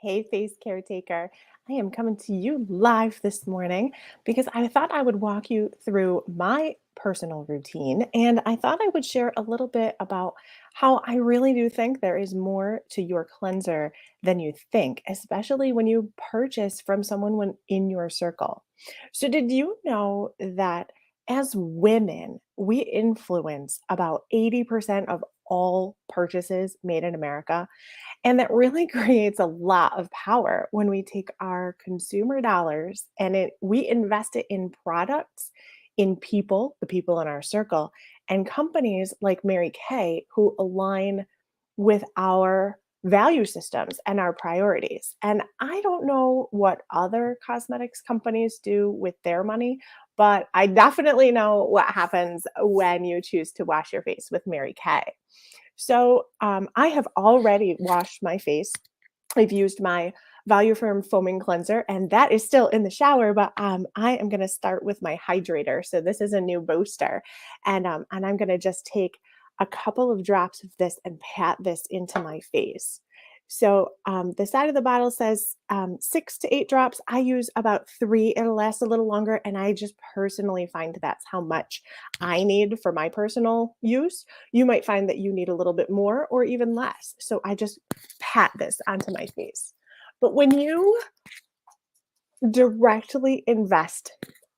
Hey, face caretaker. I am coming to you live this morning because I thought I would walk you through my personal routine. And I thought I would share a little bit about how I really do think there is more to your cleanser than you think, especially when you purchase from someone when in your circle. So, did you know that as women, we influence about 80% of all purchases made in America? And that really creates a lot of power when we take our consumer dollars and we invest it in products, in people, the people in our circle, and companies like Mary Kay who align with our value systems and our priorities. And I don't know what other cosmetics companies do with their money, but I definitely know what happens when you choose to wash your face with Mary Kay. So I have already washed my face. I've used my Value Firm foaming cleanser, and that is still in the shower. But I am going to start with my hydrator. So this is a new booster, and I'm going to just take a couple of drops of this and pat this into my face. So the side of the bottle says 6 to 8 drops. I use about three. It'll last a little longer, and I just personally find that's how much I need for my personal use. You might find that you need a little bit more or even less. So I just pat this onto my face. But when you directly invest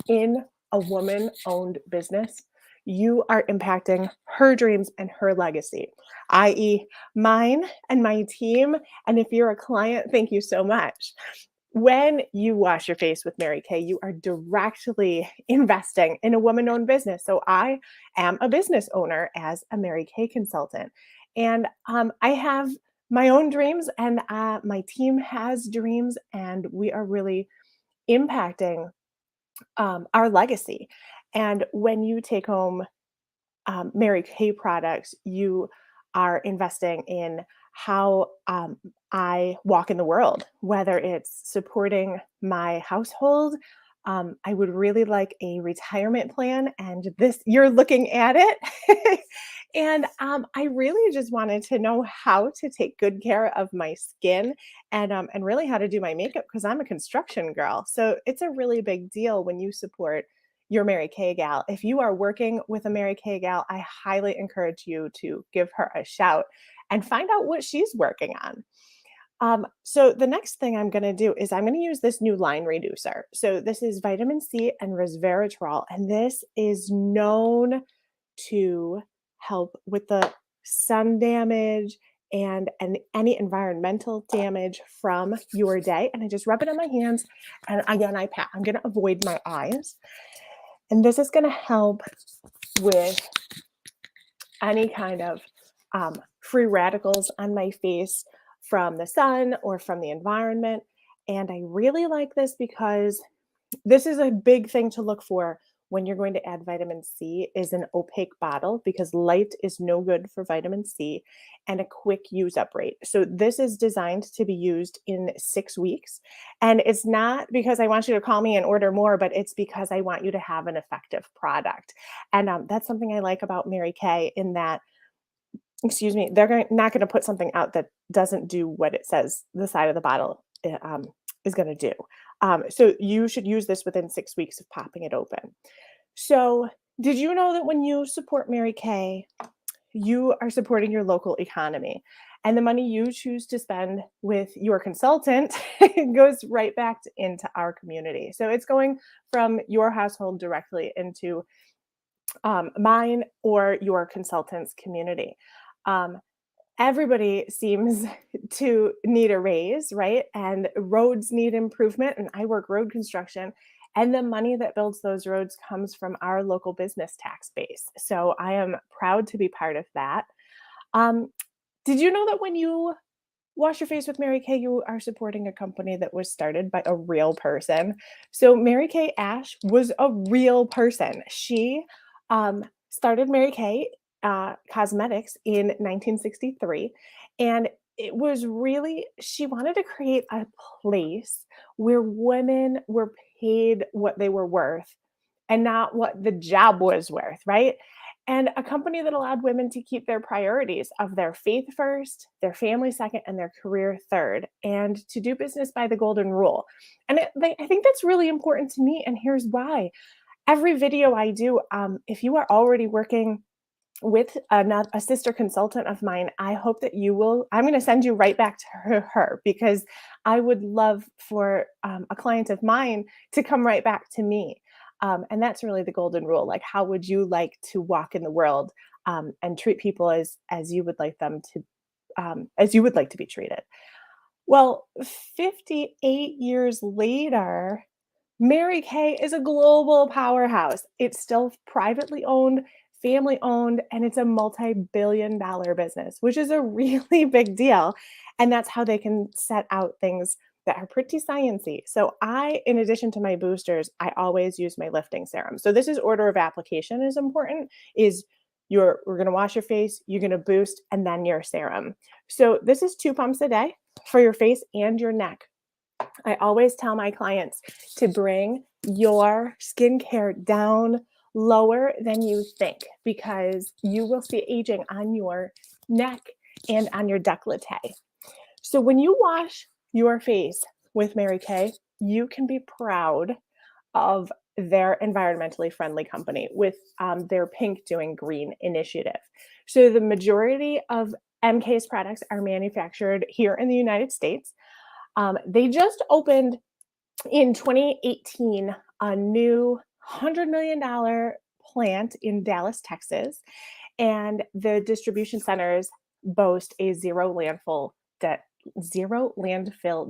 in a woman owned business, you are impacting her dreams and her legacy, i.e., mine and my team. And if you're a client, thank you so much. When you wash your face with Mary Kay, you are directly investing in a woman owned business. So I am a business owner as a Mary Kay consultant. And I have my own dreams, and my team has dreams, and we are really impacting our legacy. And when you take home Mary Kay products, you are investing in how I walk in the world, whether it's supporting my household. I would really like a retirement plan, and this you're looking at it. And I really just wanted to know how to take good care of my skin and really how to do my makeup because I'm a construction girl. So it's a really big deal when you support your Mary Kay gal. If you are working with a Mary Kay gal, I highly encourage you to give her a shout and find out what she's working on. So the next thing I'm going to do is I'm going to use this new line reducer. So this is vitamin C and resveratrol, and this is known to help with the sun damage and any environmental damage from your day. And I just rub it on my hands, and again I pat. I'm going to avoid my eyes, and this is going to help with any kind of free radicals on my face from the sun or from the environment. And I really like this because this is a big thing to look for when you're going to add vitamin C is an opaque bottle because light is no good for vitamin C and a quick use up rate. So this is designed to be used in 6 weeks. And it's not because I want you to call me and order more, but it's because I want you to have an effective product. And that's something I like about Mary Kay in that, excuse me, not going to put something out that doesn't do what it says the side of the bottle is going to do. So you should use this within 6 weeks of popping it open. So, did you know that when you support Mary Kay, you are supporting your local economy? And the money you choose to spend with your consultant goes right back into our community. So it's going from your household directly into mine or your consultant's community. Um, Everybody seems to need a raise, right? And roads need improvement. And I work road construction. And the money that builds those roads comes from our local business tax base. So I am proud to be part of that. Um, did you know that when you wash your face with Mary Kay, you are supporting a company that was started by a real person? So Mary Kay Ash was a real person. She started Mary Kay Cosmetics in 1963. And it was really, she wanted to create a place where women were paid what they were worth and not what the job was worth, right? and a company that allowed women to keep their priorities of their faith first, their family second, and their career third, and to do business by the golden rule. And I think that's really important to me. And here's why. Every video I do, if you are already working with a sister consultant of mine, I hope that you will. I'm going to send you right back to her because I would love for a client of mine to come right back to me. And that's really the golden rule. Like, how would you like to walk in the world and treat people as you would like them to, as you would like to be treated? Well, 58 years later, Mary Kay is a global powerhouse. It's still privately owned, family owned, and it's a multi-billion-dollar business, which is a really big deal. And that's how they can set out things that are pretty sciencey. So in addition to my boosters, I always use my lifting serum. So this is order of application is important, is we're gonna wash your face, you're gonna boost, and then your serum. So this is 2 pumps a day for your face and your neck. I always tell my clients to bring your skincare down lower than you think because you will see aging on your neck and on your décolleté. So when you wash your face with Mary Kay, you can be proud of their environmentally friendly company with their Pink Doing Green initiative. So the majority of MK's products are manufactured here in the United States. They just opened in 2018 a new $100 million plant in Dallas, Texas, and the distribution centers boast a zero landfill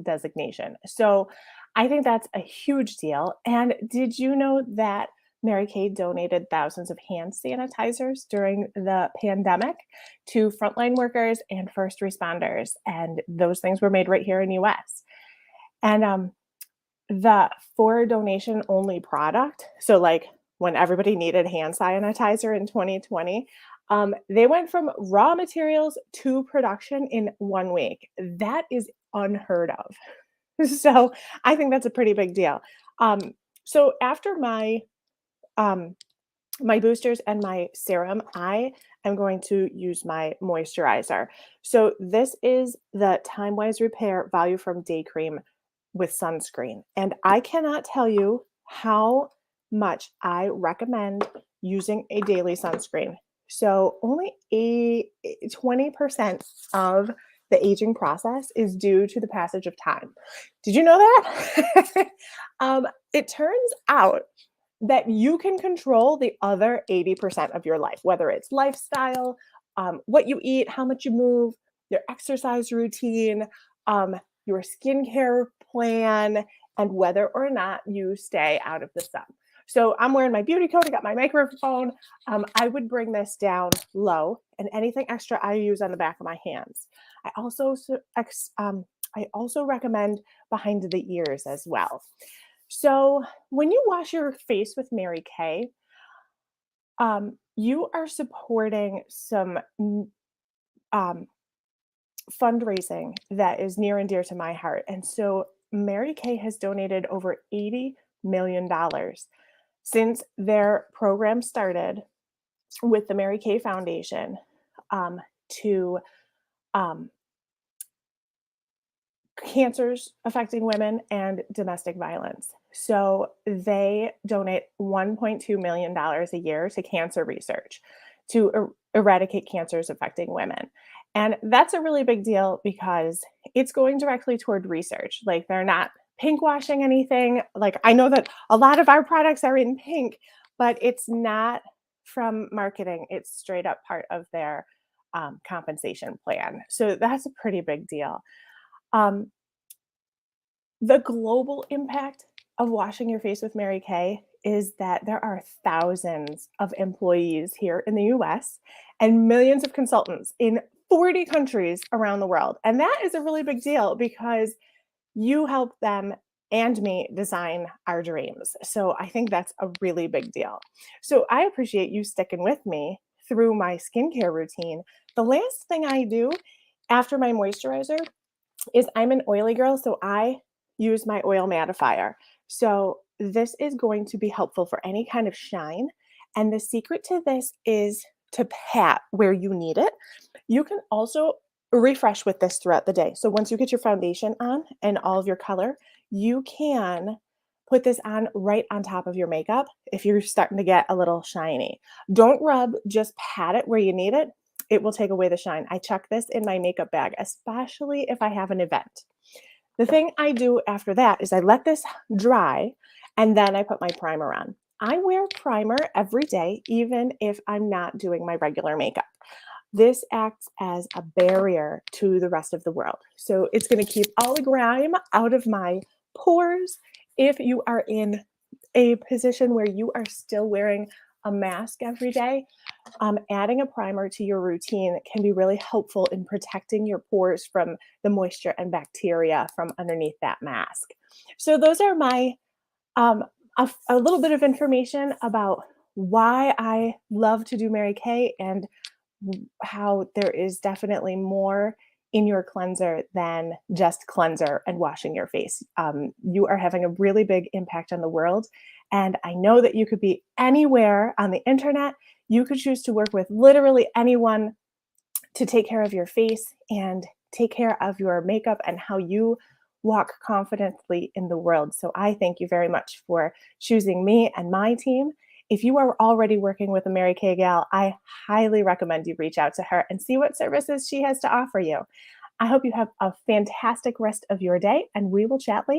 designation. So I think that's a huge deal. And did you know that Mary Kay donated thousands of hand sanitizers during the pandemic to frontline workers and first responders? And those things were made right here in US. And the for donation only product, so like when everybody needed hand sanitizer in 2020, they went from raw materials to production in 1 week. That is unheard of. So I think that's a pretty big deal. So after um, my boosters and my serum, I am going to use my moisturizer. So this is the Time Wise Repair Value from Day Cream with sunscreen. And I cannot tell you how much I recommend using a daily sunscreen. So only 20% of the aging process is due to the passage of time. Did you know that? It turns out that you can control the other 80% of your life, whether it's lifestyle, what you eat, how much you move, your exercise routine, your skincare plan, and whether or not you stay out of the sun. So I'm wearing my beauty coat. I got my microphone. I would bring this down low, and anything extra I use on the back of my hands. I also I also recommend behind the ears as well. So when you wash your face with Mary Kay, you are supporting some um, fundraising that is near and dear to my heart. And so Mary Kay has donated over $80 million since their program started with the Mary Kay Foundation to um, cancers affecting women and domestic violence. So they donate $1.2 million a year to cancer research to eradicate cancers affecting women. And that's a really big deal because it's going directly toward research. Like they're not pink washing anything. Like I know that a lot of our products are in pink, but it's not from marketing. It's straight up part of their compensation plan. So that's a pretty big deal. Um, the global impact of washing your face with Mary Kay is that there are thousands of employees here in the US and millions of consultants in 40 countries around the world. And that is a really big deal because you help them and me design our dreams. So I think that's a really big deal. So I appreciate you sticking with me through my skincare routine. The last thing I do after my moisturizer is I'm an oily girl, so I use my oil mattifier. So this is going to be helpful for any kind of shine And the secret to this is to pat where you need it. You can also refresh with this throughout the day. So once you get your foundation on and all of your color, you can put this on right on top of your makeup if you're starting to get a little shiny. Don't rub, just pat it where you need it. It will take away the shine. I chuck this in my makeup bag, especially if I have an event. The thing I do after that is I let this dry and then I put my primer on. I wear primer every day, even if I'm not doing my regular makeup. This acts as a barrier to the rest of the world. So it's going to keep all the grime out of my pores. If you are in a position where you are still wearing a mask every day, adding a primer to your routine can be really helpful in protecting your pores from the moisture and bacteria from underneath that mask. So those are my a little bit of information about why I love to do Mary Kay and how there is definitely more in your cleanser than just cleanser and washing your face. You are having a really big impact on the world. And I know that you could be anywhere on the internet. You could choose to work with literally anyone to take care of your face and take care of your makeup and how you walk confidently in the world. So I thank you very much for choosing me and my team. If you are already working with a Mary Kay gal, I highly recommend you reach out to her and see what services she has to offer you. I hope you have a fantastic rest of your day, and we will chat later.